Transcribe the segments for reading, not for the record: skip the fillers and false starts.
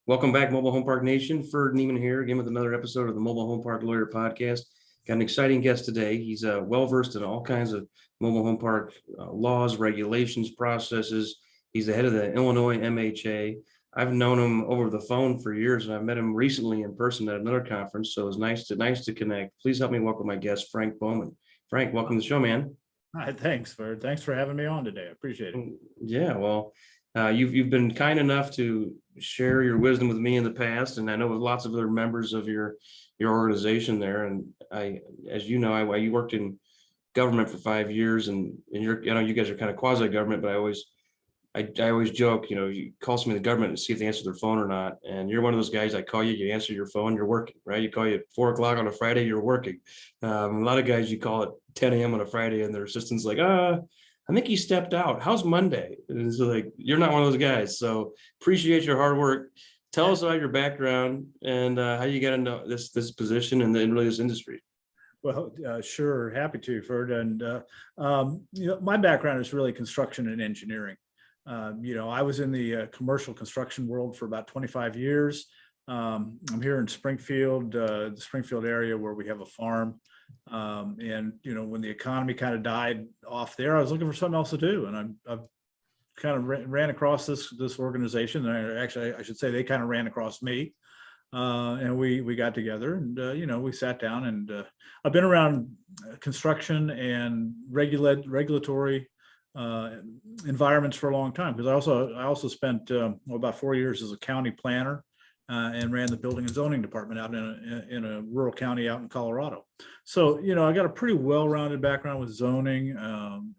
Welcome back, Mobile Home Park Nation. Ferd here again with another episode of the Mobile Home Park Lawyer Podcast. Got an exciting guest today. He's well-versed in all kinds of mobile home park laws, regulations, processes. He's the head of the Illinois MHA. I've known him over the phone for years, and I've met him recently in person at another conference. So it's nice to connect. Please help me welcome my guest, Frank Bowman. Frank, welcome to the show, man. Hi, thanks, Ferd. Thanks for having me on today. I appreciate it. Yeah, well, you've been kind enough to share your wisdom with me in the past, and I know with lots of other members of your organization there. And as you know, you worked in government for 5 years, and you guys are kind of quasi government, but I always joke, you call somebody in the government and see if they answer their phone or not. And you're one of those guys. I call you, you answer your phone, you're working, right? You call you at 4 o'clock on a Friday, you're working. A lot of guys, you call at 10 a.m. on a Friday, and their assistant's like, I think he stepped out. How's Monday? And it's like, you're not one of those guys. So appreciate your hard work. Tell us about your background and how you got into this position and really this industry. Well, sure, happy to, Ferd. And my background is really construction and engineering. I was in the commercial construction world for about 25 years. I'm here in Springfield, the Springfield area where we have a farm. And when the economy kind of died off there, I was looking for something else to do. And I've kind of ran across this organization. And I should say they kind of ran across me. And we got together and, we sat down and I've been around construction and regulatory environments for a long time, because I also spent about 4 years as a county planner and ran the building and zoning department out in a rural county out in Colorado. So I got a pretty well-rounded background with zoning,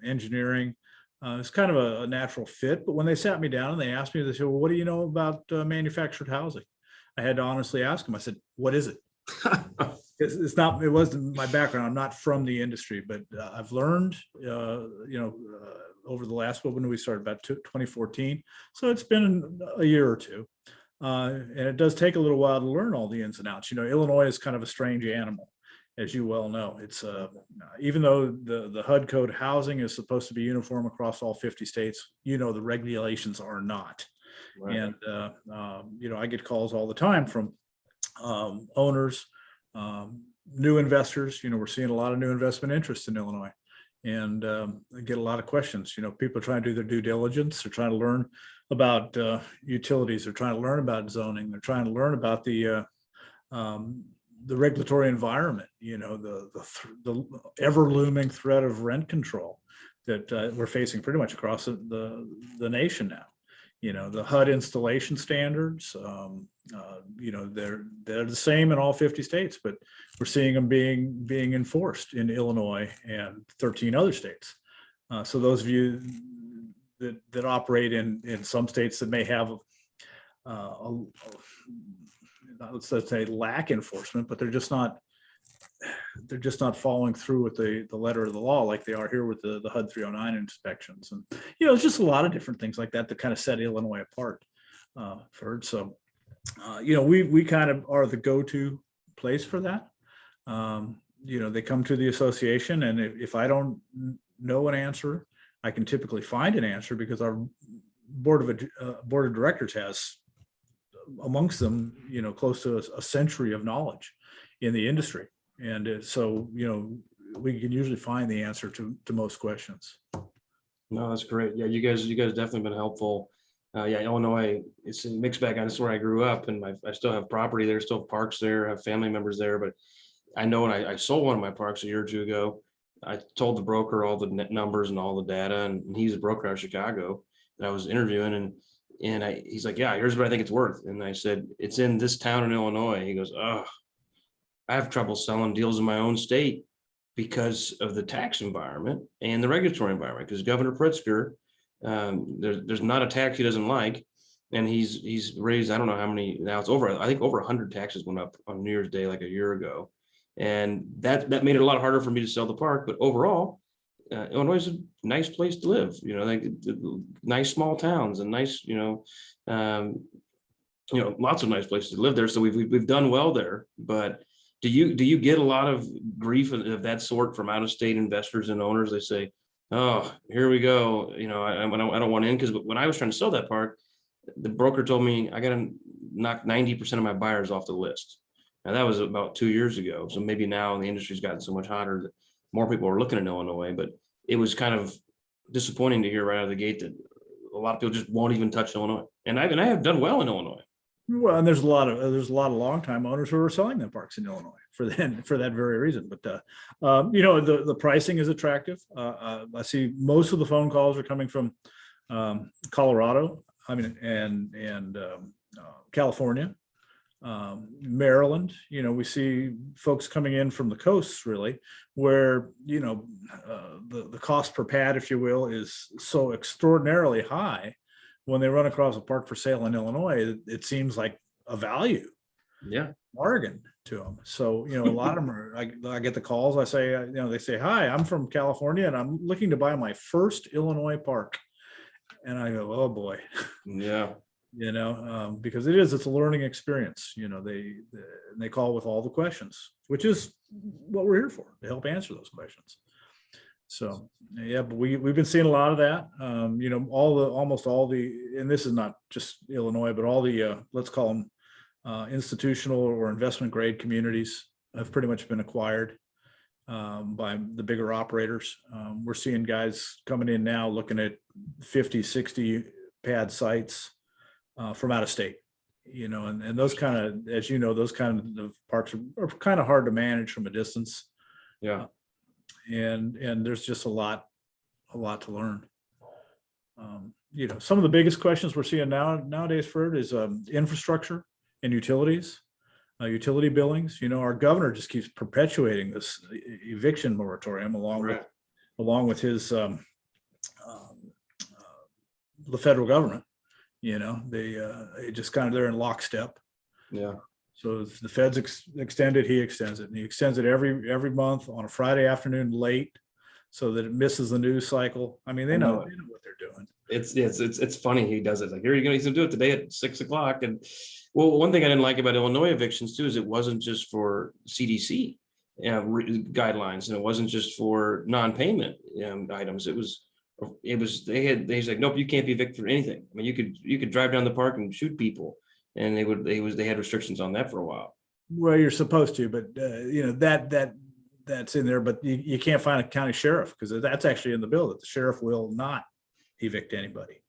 engineering. It's kind of a natural fit. But when they sat me down and they asked me, they said, "Well, what do you know about manufactured housing?" I had to honestly ask them. I said, "What is it?" It wasn't my background. I'm not from the industry, but I've learned, over the last, when we started, about 2014. So it's been a year or two. And it does take a little while to learn all the ins and outs. Illinois is kind of a strange animal, as you well know. It's even though the HUD code housing is supposed to be uniform across all 50 states, the regulations are not. Right. And I get calls all the time from owners, new investors. We're seeing a lot of new investment interest in Illinois, and I get a lot of questions. People are trying to do their due diligence. They're trying to learn about utilities. They're trying to learn about zoning. They're trying to learn about the regulatory environment. The ever looming threat of rent control that we're facing pretty much across the nation now. The HUD installation standards, they're the same in all 50 states, but we're seeing them being enforced in Illinois and 13 other states. So those of you that operate in some states that may have let's say lack enforcement, but they're just not following through with the letter of the law like they are here with the HUD 309 inspections. And it's just a lot of different things like that kind of set Illinois apart, Ferd. So we kind of are the go-to place for that. They come to the association, and if I don't know an answer, I can typically find an answer, because our board of directors has amongst them close to a century of knowledge in the industry. And so, we can usually find the answer to most questions. No, that's great. Yeah, you guys definitely been helpful. Illinois, it's a mixed bag. That's where I grew up, and I still have property there, still have parks there, have family members there. But I know when I sold one of my parks a year or two ago, I told the broker all the net numbers and all the data, and he's a broker out of Chicago that I was interviewing, and he's like, "Yeah, here's what I think it's worth." And I said, "It's in this town in Illinois." He goes, "Oh, I have trouble selling deals in my own state because of the tax environment and the regulatory environment, because Governor Pritzker, there's not a tax he doesn't like. And he's raised, I don't know how many, now it's I think over 100 taxes went up on New Year's Day, like a year ago. And that made it a lot harder for me to sell the park. But overall, Illinois is a nice place to live, nice small towns and nice, lots of nice places to live there. So we've done well there. But do you get a lot of grief of that sort from out-of-state investors and owners? They say, "Oh, here we go. I don't want in," because when I was trying to sell that park, the broker told me I got to knock 90% of my buyers off the list. Now that was about 2 years ago. So maybe now the industry's gotten so much hotter that more people are looking at Illinois, but it was kind of disappointing to hear right out of the gate that a lot of people just won't even touch Illinois. And I have done well in Illinois. Well, and there's a lot of longtime owners who are selling their parks in Illinois for that very reason. But the pricing is attractive. I see most of the phone calls are coming from Colorado. I mean, and California, Maryland. We see folks coming in from the coasts, really, where the cost per pad, if you will, is so extraordinarily high. When they run across a park for sale in Illinois, it seems like a value bargain to them. So, a lot of them are, I get the calls. I say, they say, "Hi, I'm from California and I'm looking to buy my first Illinois park." And I go, "Oh boy." Yeah. Because it's a learning experience. They call with all the questions, which is what we're here for, to help answer those questions. So, yeah, but we've been seeing a lot of that. Almost all the, and this is not just Illinois, but all the, let's call them institutional or investment grade communities have pretty much been acquired by the bigger operators. We're seeing guys coming in now looking at 50, 60 pad sites from out of state, and those kind of, as those kind of parks are kind of hard to manage from a distance. Yeah. And there's just a lot to learn. Some of the biggest questions we're seeing nowadays, Ferd, is infrastructure and utilities, utility billings. Our governor just keeps perpetuating this eviction moratorium along with his the federal government. They just kind of, they're in lockstep. Yeah. So if the Fed's extended, he extends it, and he extends it every month on a Friday afternoon late, so that it misses the news cycle. I mean, they know what they're doing. It's funny he does it. Like, here he's gonna do it today at 6 o'clock. And well, one thing I didn't like about Illinois evictions too is it wasn't just for CDC guidelines, and it wasn't just for non-payment items. He's like, nope, you can't be evicted for anything. I mean, you could drive down the park and shoot people. And they had restrictions on that for a while. Well, you're supposed to, but that's in there, but you can't find a county sheriff, because that's actually in the bill that the sheriff will not evict anybody.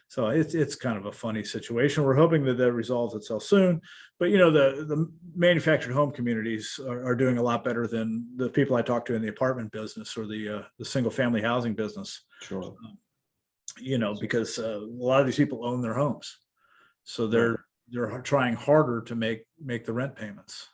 So it's kind of a funny situation. We're hoping that resolves itself soon, but the manufactured home communities are doing a lot better than the people I talk to in the apartment business or the single family housing business. Sure. Because a lot of these people own their homes, so they're trying harder to make the rent payments.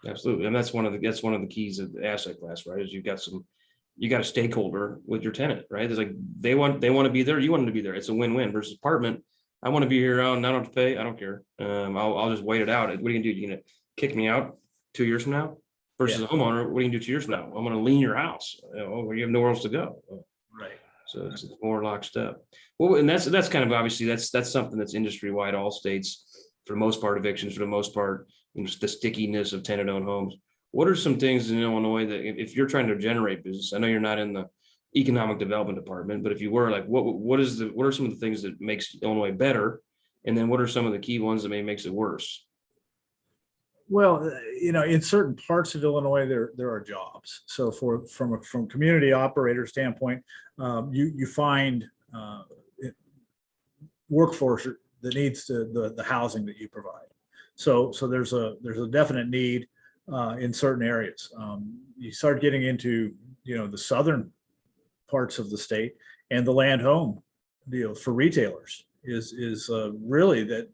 Absolutely. And that's one of the keys of the asset class, right? Is you got a stakeholder with your tenant, right? It's like they want to be there, you want them to be there. It's a win-win versus apartment. I want to be here and I don't have to pay. I don't care. I'll just wait it out. What are you gonna do? You gonna kick me out 2 years from now? Versus a homeowner, what are you gonna do 2 years from now? I'm gonna lien your house. You have nowhere else to go. Right. So it's more lockstep. Well, and that's kind of, obviously that's something that's industry wide, all states. For the most part, evictions, for the most part, the stickiness of tenant-owned homes. What are some things in Illinois that, if you're trying to generate business, I know you're not in the economic development department, but if you were, like, what are some of the things that makes Illinois better, and then what are some of the key ones that makes it worse? Well, in certain parts of Illinois, there are jobs. So from community operator standpoint, you find workforce that needs the housing that you provide. So there's a definite need in certain areas. You start getting into the southern parts of the state, and the land home deal for retailers is really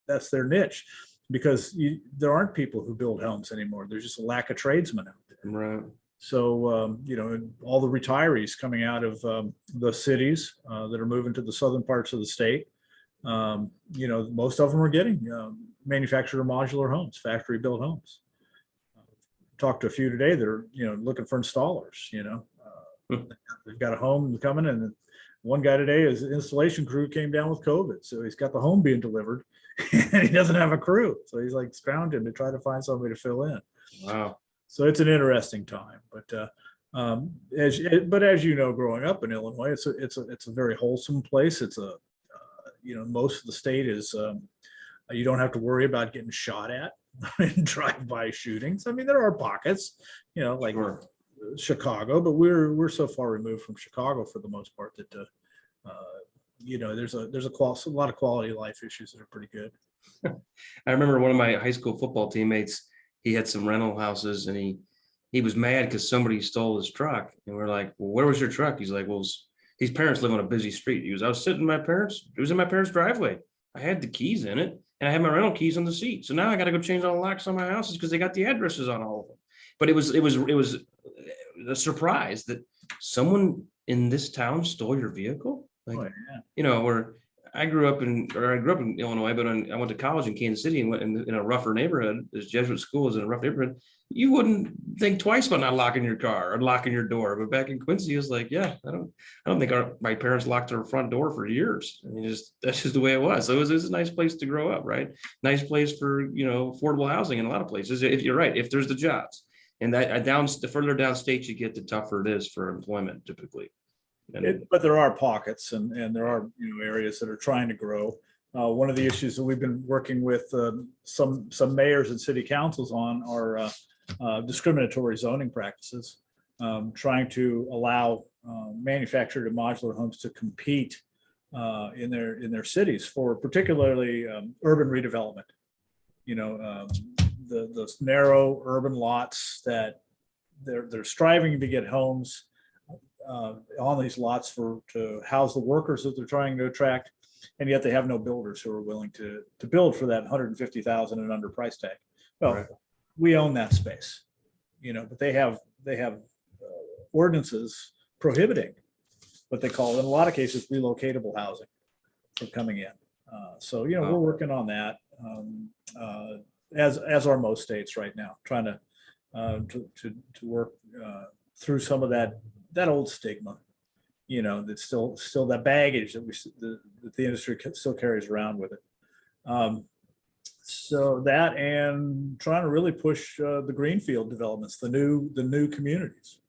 that's their niche, because there aren't people who build homes anymore. There's just a lack of tradesmen out there. Right. So, all the retirees coming out of the cities that are moving to the southern parts of the state, most of them are getting manufactured or modular homes, factory built homes. Talked to a few today that are, looking for installers. They've got a home coming, and one guy today, his installation crew came down with COVID. So he's got the home being delivered and he doesn't have a crew. So he's like scrounging to try to find somebody to fill in. Wow. So it's an interesting time, but as you know, growing up in Illinois, it's a very wholesome place. It's most of the state is, you don't have to worry about getting shot at in drive-by shootings. I mean, there are pockets, like Sure. Chicago, but we're so far removed from Chicago for the most part that, there's a lot of quality of life issues that are pretty good. I remember one of my high school football teammates, he had some rental houses and he was mad because somebody stole his truck. And we're like, well, where was your truck? He's like, well, his parents live on a busy street. I was sitting in my parents' driveway. I had the keys in it and I had my rental keys on the seat. So now I got to go change all the locks on my houses because they got the addresses on all of them. But it was a surprise that someone in this town stole your vehicle. Like, where I grew up in Illinois, but I went to college in Kansas City and went in a rougher neighborhood. This Jesuit school is in a rough neighborhood. You wouldn't think twice about not locking your car or locking your door. But back in Quincy, it was like, yeah, I don't think my parents locked their front door for years. I mean, that's just the way it was. So it was a nice place to grow up, right? Nice place for affordable housing in a lot of places. If you're right, if there's the jobs, and the further downstate you get, the tougher it is for employment typically. But there are pockets and there are areas that are trying to grow. One of the issues that we've been working with some mayors and city councils on are discriminatory zoning practices, trying to allow manufactured and modular homes to compete in their cities for particularly urban redevelopment. The narrow urban lots that they're striving to get homes on these lots to house the workers that they're trying to attract, and yet they have no builders who are willing to build for that 150,000 and under price tag. Well, right. We own that space, but they have ordinances prohibiting what they call, in a lot of cases, relocatable housing from coming in. So we're working on that, as are most states right now, trying to work through some of that old stigma, that's still that baggage that the industry still carries around with it. So that, and trying to really push the greenfield developments, the new communities.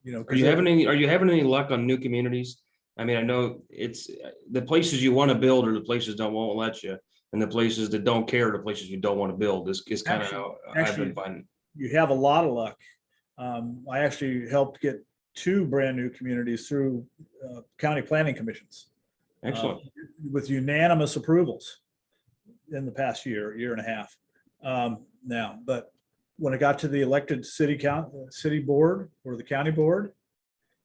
Are you having any luck on new communities? I mean, I know it's the places you want to build are the places that won't let you, and the places that don't care are the places you don't want to build. This is kind of how I've been finding. You have a lot of luck. I actually helped get 2 brand new communities through county planning commissions. Excellent. With unanimous approvals in the past year and a half now. But when it got to the elected city board or the county board,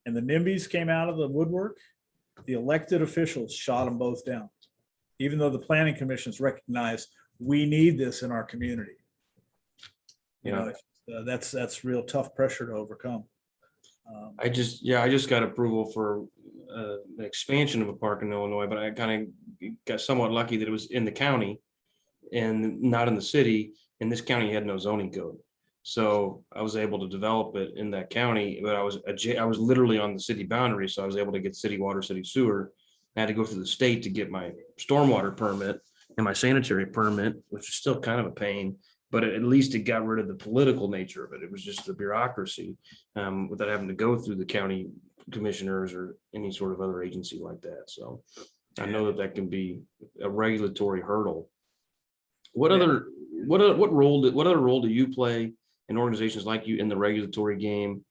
and the NIMBYs came out of the woodwork, the elected officials shot them both down, even though the planning commissions recognized we need this in our community. That's real tough pressure to overcome. I just got approval for an expansion of a park in Illinois, but I kind of got somewhat lucky that it was in the county and not in the city. And this county had no zoning code, so I was able to develop it in that county. But I was literally on the city boundary, so I was able to get city water, city sewer. I had to go through the state to get my stormwater permit and my sanitary permit, which is still kind of a pain. But at least it got rid of the political nature of it. It was just the bureaucracy without having to go through the county commissioners or any sort of other agency like that. So I know that can be a regulatory hurdle. What other role do you play in organizations like you in the regulatory game,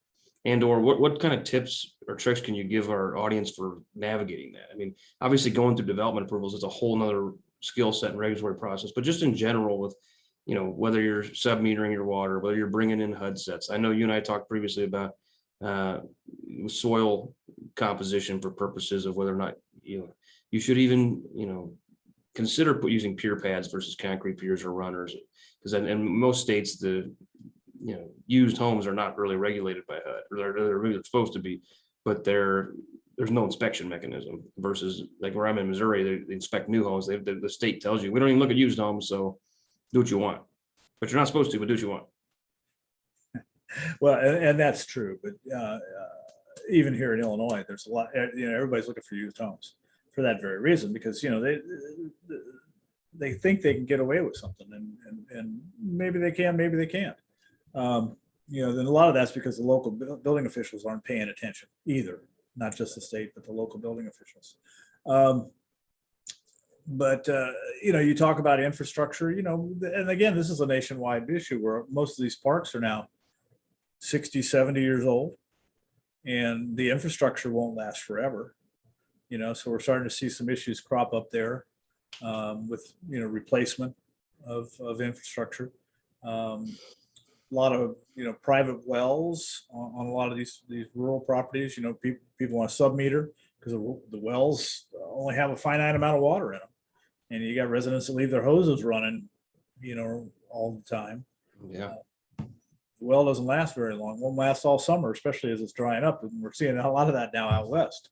and or what kind of tips or tricks can you give our audience for navigating that? I mean, obviously going through development approvals is a whole nother skill set and regulatory process, but just in general with whether you're sub-metering your water, whether you're bringing in HUD sets. I know you and I talked previously about soil composition for purposes of whether or not, you should even, consider using pier pads versus concrete piers or runners. Because in most states, the, used homes are not really regulated by HUD, or they're really supposed to be, but there's no inspection mechanism versus like where I'm in Missouri, they inspect new homes. The state tells you, we don't even look at used homes. So do what you want, but you're not supposed to, but do what you want. Well, and that's true. But even here in Illinois, there's a lot, everybody's looking for used homes for that very reason, because, they think they can get away with something, and maybe they can, maybe they can't. Then a lot of that's because the local building officials aren't paying attention either, not just the state, but the local building officials. Um, but you talk about infrastructure, and again, this is a nationwide issue where most of these parks are now 60, 70 years old, and the infrastructure won't last forever. So we're starting to see some issues crop up there with replacement of infrastructure. A lot of private wells on a lot of these rural properties. People want a sub meter because the wells only have a finite amount of water in them, and you got residents that leave their hoses running, all the time. Yeah. The well doesn't last very long. It won't last all summer, especially as it's drying up, and we're seeing a lot of that now out west.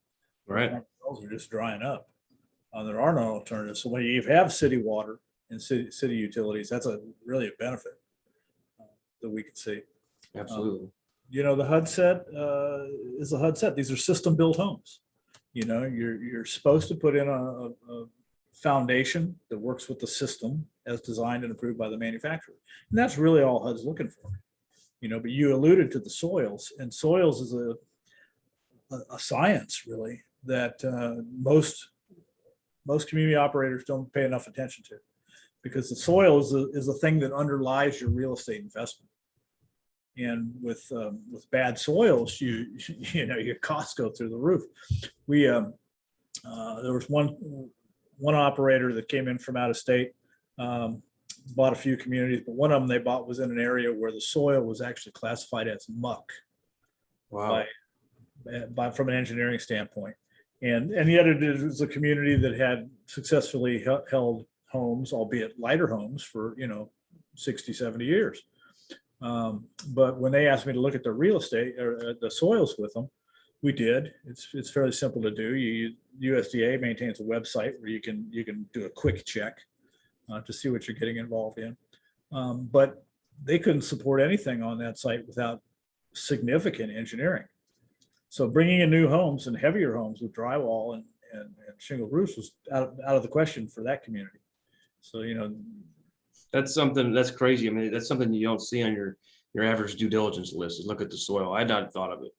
Right. Wells are just drying up. There are no alternatives. So when you have city water and city utilities, that's really a benefit that we can see. Absolutely. The HUD set is a HUD set. These are system built homes. You're supposed to put in a foundation that works with the system as designed and approved by the manufacturer. And that's really all HUD's looking for. But you alluded to the soils, and soils is a science really that most community operators don't pay enough attention to, because the soil is the thing that underlies your real estate investment. And with bad soils, your costs go through the roof. There was one operator that came in from out of state, bought a few communities, but one of them they bought was in an area where the soil was actually classified as muck. Wow. From an engineering standpoint. And yet it was a community that had successfully held homes, albeit lighter homes, for 60, 70 years. But when they asked me to look at the real estate or the soils with them, we did. It's fairly simple to do. USDA maintains a website where you can do a quick check to see what you're getting involved in. But they couldn't support anything on that site without significant engineering. So bringing in new homes and heavier homes with drywall and shingle roofs was out of the question for that community. So, that's something that's crazy. I mean, that's something you don't see on your average due diligence list, is look at the soil. I not thought of it.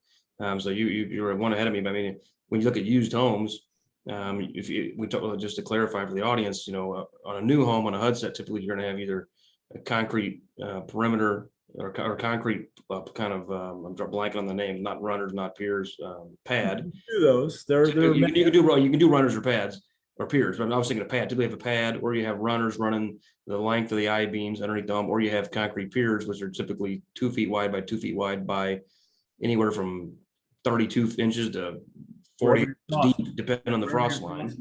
So you're one ahead of me. But I mean, when you look at used homes, just to clarify for the audience, on a new home on a HUD set, typically you're going to have either a concrete perimeter or concrete kind of I'm blanking on the name, not runners, not piers, pad. Do those. You can do runners or pads or piers, but I was thinking a pad. Typically have a pad, or you have runners running the length of the I-beams underneath them, or you have concrete piers, which are typically 2 feet wide by 2 feet wide by anywhere from 32 inches to 40 deep, depending on the frost line.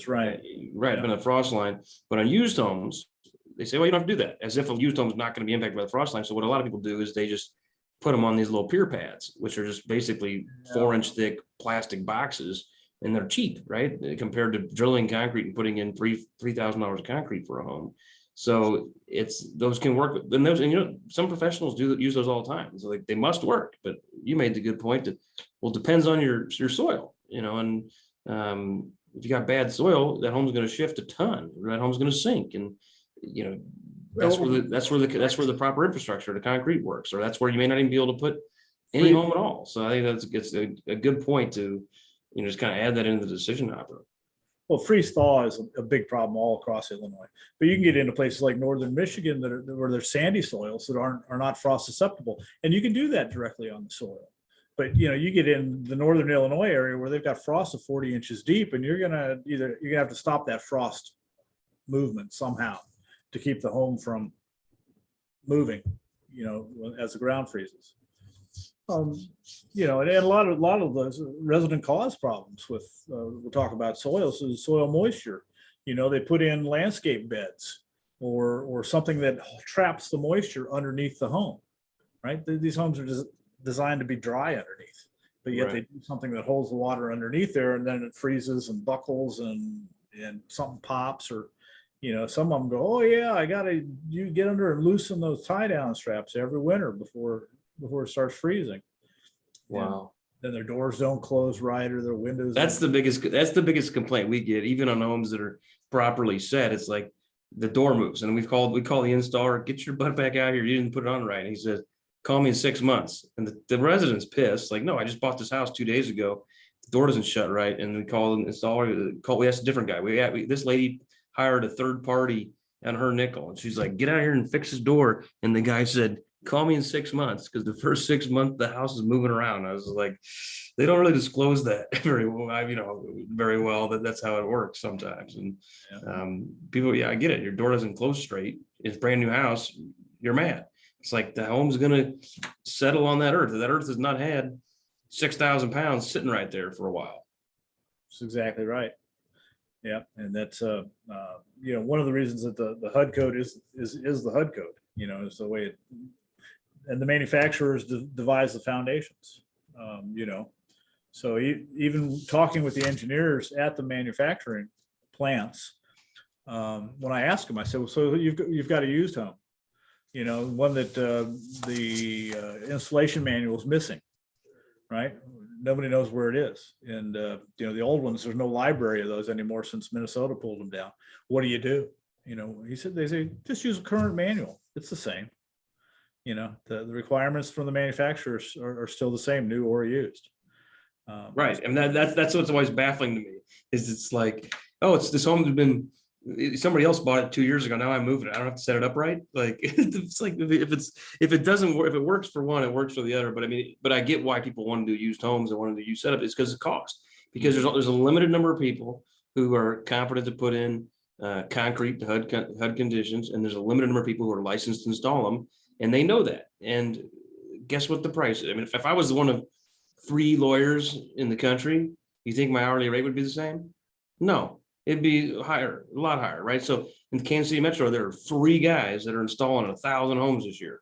Right. Depending on the frost line. But on used homes, they say, well, you don't have to do that, as if a used home is not going to be impacted by the frost line. So what a lot of people do is they just put them on these little pier pads, which are just basically 4-inch thick plastic boxes, and they're cheap, right? Compared to drilling concrete and putting in $3,000 of concrete for a home. So those can work. And some professionals use those all the time. So they must work. But you made the good point that, well, it depends on your soil, and if you got bad soil, that home's going to shift a ton. That home's going to sink, and that's where the proper infrastructure, the concrete works, or that's where you may not even be able to put any home at all. So I think it's a good point to just kind of add that into the decision hopper. Well, freeze thaw is a big problem all across Illinois, but you can get into places like northern Michigan where there's sandy soils that are not frost susceptible, and you can do that directly on the soil. But you get in the northern Illinois area where they've got frost of 40 inches deep, and you're gonna have to stop that frost movement somehow to keep the home from moving, as the ground freezes. And a lot of those resident cause problems with, we'll talk about soils, is soil moisture. They put in landscape beds or something that traps the moisture underneath the home, right? These homes are just designed to be dry underneath, but yet they do something that holds the water underneath there, and then it freezes and buckles and something pops, or some of them go, oh yeah, you get under and loosen those tie down straps every winter before it starts freezing. Wow. And then their doors don't close right, or their windows. That's the biggest complaint we get, even on homes that are properly set. It's like the door moves, and we call the installer, get your butt back out here. You didn't put it on right. And he says, call me in 6 months. And the resident's pissed. Like, no, I just bought this house 2 days ago. door doesn't shut right, and we call an installer. We asked a different guy. This lady hired a third party on her nickel, and she's like, "Get out here and fix this door." And the guy said, "Call me in 6 months," because the first 6 months the house is moving around. I was like, they don't really disclose that very well. Very well that's how it works sometimes. And people, yeah, I get it. Your door doesn't close straight. It's a brand new house. You're mad. It's like the home's gonna settle on that earth. That earth has not had 6,000 pounds sitting right there for a while. That's exactly right. Yeah, and that's one of the reasons that the HUD code is the HUD code. Is the way it, and the manufacturers devise the foundations. So even talking with the engineers at the manufacturing plants, when I asked them, I said, "Well, so you've got a used home, one that the installation manual is missing, right? Nobody knows where it is. And, the old ones, there's no library of those anymore since Minnesota pulled them down. What do? He said, they say, just use a current manual. It's the same. The requirements from the manufacturers are still the same, new or used." Right. And that's what's always baffling to me is it's like, oh, this home has been, somebody else bought it 2 years ago. Now I'm moving it. I don't have to set it up right. Like, it's like, if it doesn't work, if it works for one, it works for the other. But I get why people want to do used homes and want to do used setup. It's because of cost, because there's a limited number of people who are competent to put in concrete HUD conditions. And there's a limited number of people who are licensed to install them. And they know that. And guess what the price is? If I was one of 3 lawyers in the country, you think my hourly rate would be the same? No, it'd be higher, a lot higher, right? So in the Kansas City Metro, there are 3 guys that are installing 1,000 homes this year.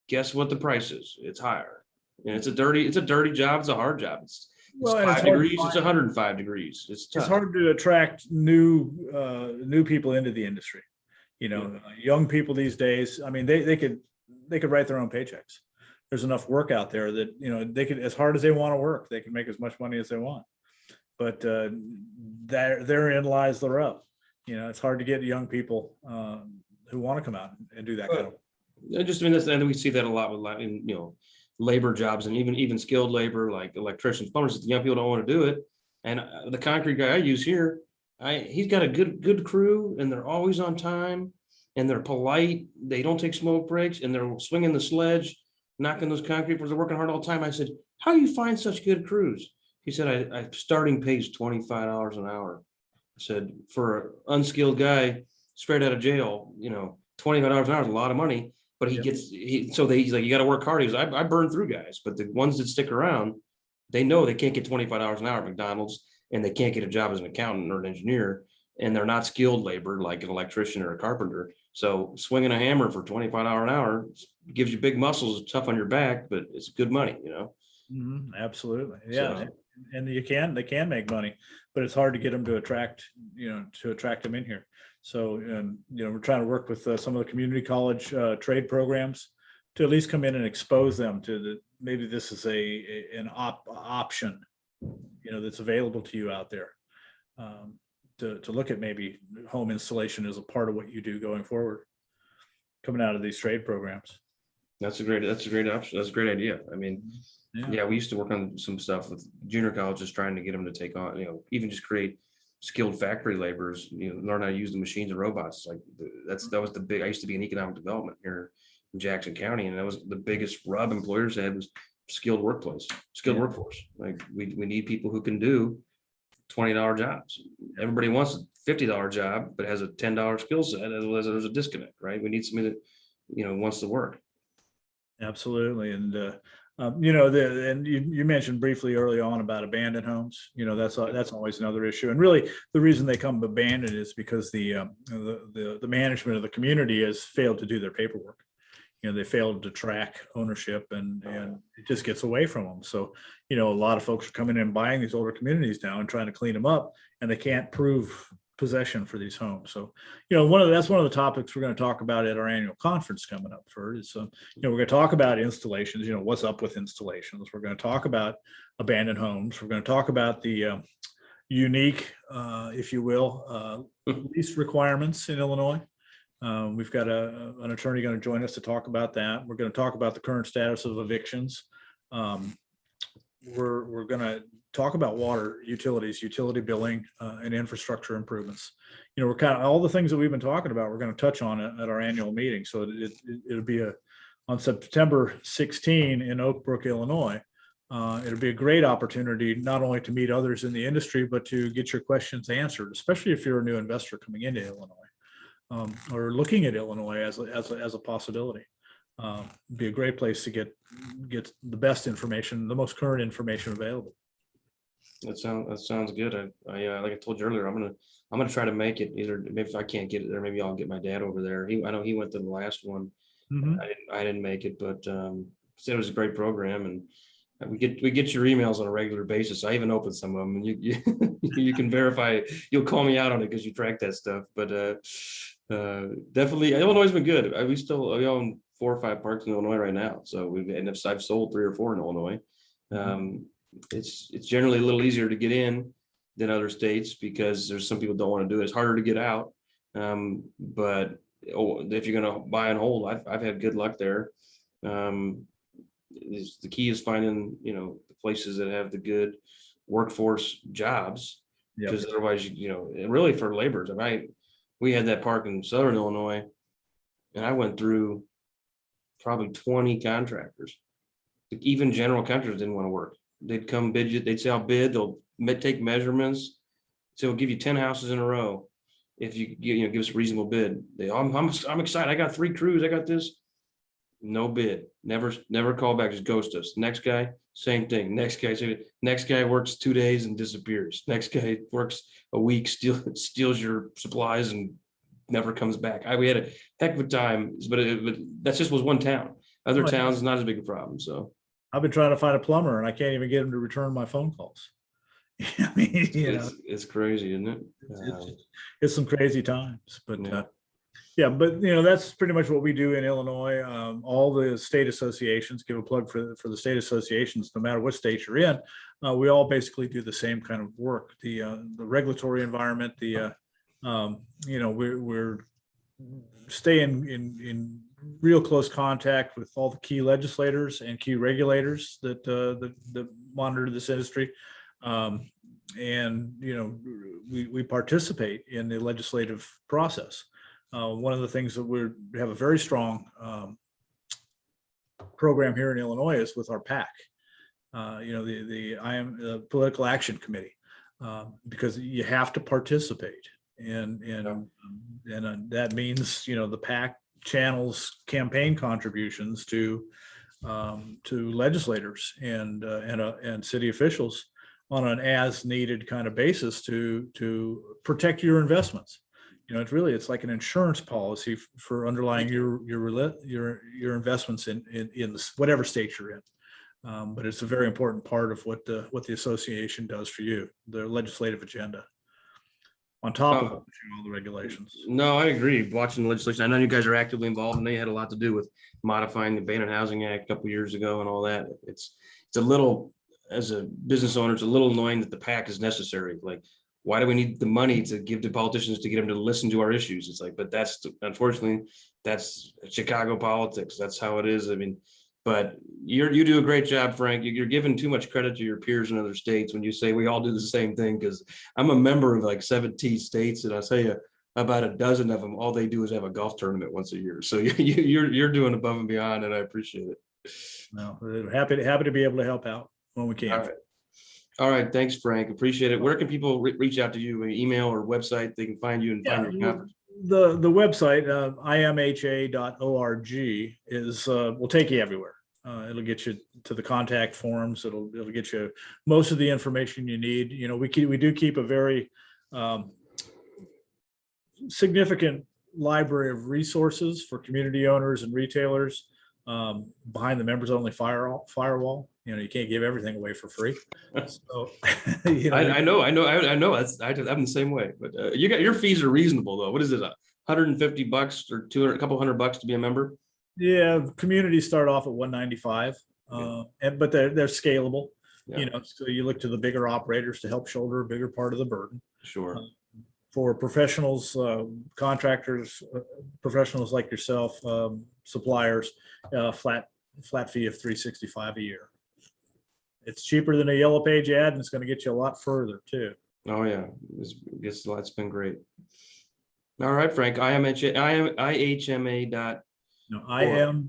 Guess what the price is? It's higher. And it's a dirty job. It's a hard job. It's 5 degrees. It's 105 degrees. It's tough. It's hard to attract new people into the industry. Young people these days. I mean, they could write their own paychecks. There's enough work out there that they could, as hard as they want to work, they can make as much money as they want. But therein lies the rub. It's hard to get young people who want to come out and do that kind of. And we see that a lot with labor jobs and even skilled labor like electricians, plumbers. The young people don't want to do it. And the concrete guy I use here, he's got a good crew, and they're always on time, and they're polite. They don't take smoke breaks, and they're swinging the sledge, knocking those concrete floors. They're working hard all the time. I said, "How do you find such good crews?" He said, "I starting pay is $25 an hour." I said, "For an unskilled guy straight out of jail, $25 an hour is a lot of money." But he's like, "You got to work hard." He goes, I burn through guys, but the ones that stick around, they know they can't get $25 an hour at McDonald's, and they can't get a job as an accountant or an engineer, and they're not skilled labor like an electrician or a carpenter. So swinging a hammer for $25 an hour gives you big muscles. It's tough on your back, but it's good money, Absolutely. Yeah. So, and they can make money, but it's hard to get them to attract them in here. So, we're trying to work with some of the community college trade programs to at least come in and expose them to maybe this is an option, that's available to you out there. To look at maybe home installation as a part of what you do going forward, coming out of these trade programs. That's a great option. That's a great idea. I mean, yeah, we used to work on some stuff with junior colleges, trying to get them to take on, even just create skilled factory laborers, learn how to use the machines and robots. Like that was the big, I used to be in economic development here in Jackson County. And that was the biggest rub employers had, was skilled workforce. Like we need people who can do $20 jobs. Everybody wants a $50 job, but has a $10 skill set. Otherwise there's a disconnect, right? We need somebody that, wants to work. Absolutely. And, and you mentioned briefly early on about abandoned homes. That's always another issue. And really the reason they come abandoned is because the management of the community has failed to do their paperwork. They failed to track ownership, and it just gets away from them. So, a lot of folks are coming in and buying these older communities now and trying to clean them up, and they can't prove possession for these homes. So, that's one of the topics we're going to talk about at our annual conference coming up, Ferd, is, we're going to talk about installations, what's up with installations. We're going to talk about abandoned homes. We're going to talk about the unique, if you will, lease requirements in Illinois. We've got an attorney going to join us to talk about that. We're going to talk about the current status of evictions. We're going to talk about water utilities, utility billing, and infrastructure improvements. We're kind of all the things that we've been talking about, we're going to touch on at our annual meeting. So it'll be on September 16 in Oak Brook, Illinois. It'll be a great opportunity not only to meet others in the industry, but to get your questions answered, especially if you're a new investor coming into Illinois, or looking at Illinois as a possibility. Be a great place to get the best information, the most current information available. That sounds good. I like I told you earlier, I'm gonna try to make it. Either maybe if I can't get it there, maybe I'll get my dad over there. I know he went to the last one. Mhm. I didn't make it, but said it was a great program, and we get your emails on a regular basis. I even opened some of them, and you you can verify. You'll call me out on it because you track that stuff. But definitely, Illinois has been good. We own 4 or 5 parks in Illinois right now, so I've sold 3 or 4 in Illinois. It's generally a little easier to get in than other states because there's some people don't want to do it. It's harder to get out. But if you're going to buy and hold, I've had good luck there. The key is finding, the places that have the good workforce jobs, because otherwise, and really for laborers. We had that park in Southern Illinois, and I went through probably 20 contractors. Even general contractors didn't want to work. They'd come bid you, they'd say, I'll bid, they'll take measurements. So we'll give you 10 houses in a row. If you give us a reasonable bid. I'm excited. I got 3 crews. I got this. No bid. Never call back. Just ghost us. Next guy, same thing. Next guy works 2 days and disappears. Next guy works a week, steals your supplies and never comes back. We had a heck of a time, but that just was one town. Other towns, not as big a problem. So I've been trying to find a plumber and I can't even get him to return my phone calls. I mean, it's crazy, isn't it? It's some crazy times, but yeah. But that's pretty much what we do in Illinois. All the state associations, give a plug for the state associations, no matter what state you're in. We all basically do the same kind of work. The regulatory environment, we're staying in real close contact with all the key legislators and key regulators that monitor this industry. We participate in the legislative process. One of the things that we have a very strong program here in Illinois is with our PAC, the Political Action Committee, because you have to participate, and that means the PAC channels campaign contributions to legislators and city officials on an as needed kind of basis to protect your investments. It's like an insurance policy for underlying your investments in whatever state you're in. But it's a very important part of what the association does for you, the legislative agenda, on top of all the regulations. No, I agree. Watching the legislation, I know you guys are actively involved, and they had a lot to do with modifying the Abandoned Housing Act a couple years ago and all that. It's a little, as a business owner, it's a little annoying that the PAC is necessary. Like, why do we need the money to give to politicians to get them to listen to our issues? It's like, but unfortunately, that's Chicago politics. That's how it is. I mean, but you do a great job, Frank. You're giving too much credit to your peers in other states when you say we all do the same thing, because I'm a member of like 17 states, and I'll tell you, about a dozen of them, all they do is have a golf tournament once a year. So you're doing above and beyond, and I appreciate it. No, happy to be able to help out when we can. All right. Thanks, Frank. Appreciate it. Where can people reach out to you? Email or website? They can find you and find your conference. The website, imha.org, will take you everywhere. It'll get you to the contact forms. It'll get you most of the information you need. We do keep a very significant library of resources for community owners and retailers behind the members only firewall. You can't give everything away for free. So, I know. I'm the same way. But your fees are reasonable though. What is it? $150 or $200, a couple $100 to be a member? Yeah, communities start off at $195, but they're scalable. Yeah. So you look to the bigger operators to help shoulder a bigger part of the burden. Sure. For professionals, contractors, professionals like yourself, suppliers, flat fee of $365 a year. It's cheaper than a yellow page ad, and it's going to get you a lot further too. Oh, yeah, that's been great. All right, Frank, IHMA dot No, IMHA.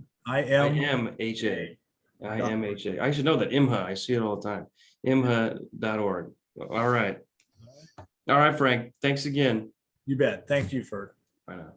IMHA. I should know that. IMHA. I see it all the time. IMHA.org. All right. All right, Frank. Thanks again. You bet. Thank you, Ferd. Bye now.